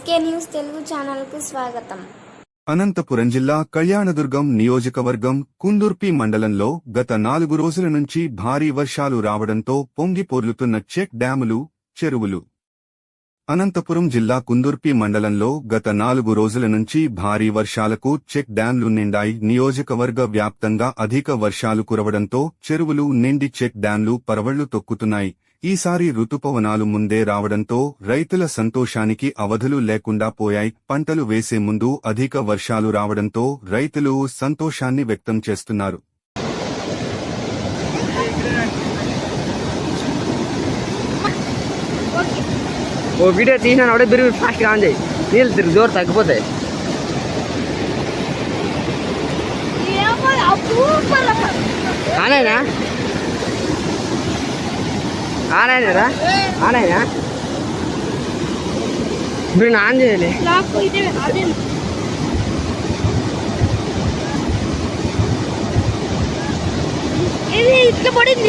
SK news Telugu ఛానల్కు స్వాగతం. అనంతపురం జిల్లా కళ్యాణదుర్గం నియోజకవర్గం కుందుర్పి మండలంలో గత 4 రోజుల నుంచి భారీ వర్షాలు రావడంతో పొంగిపొర్లుతున్న చెక్ డ్యాములు, చెరువులు. అనంతపురం జిల్లా కుందుర్పి మండలంలో గత 4 రోజుల నుంచి భారీ వర్షాలకు చెక్ డ్యాంలు నిండాయి. నియోజకవర్గ వ్యాప్తంగా అధిక వర్షాలు కురవడంతో చెరువులు నిండి చెక్ డ్యాంలు పరవళ్లు తొక్కుతున్నాయి. ఈసారి రుతుపవనాలు ముందే రావడంతో రైతుల సంతోషానికి అవధులు లేకుండా పోయాయి. పంటలు వేసే ముందు అధిక వర్షాలు రావడంతో రైతులు సంతోషాన్ని వ్యక్తం చేస్తున్నారు. ఓ వీడియో తీసినా కూడా బిరుగు ఫాస్ట్గా ఆన్ చేయి, నీళ్ళు తిరిగి జోరు తగ్గిపోతాయి. ఆనైనా ఆనైనా ఆనైనా ఇప్పుడు ఆన్ చేయాలి.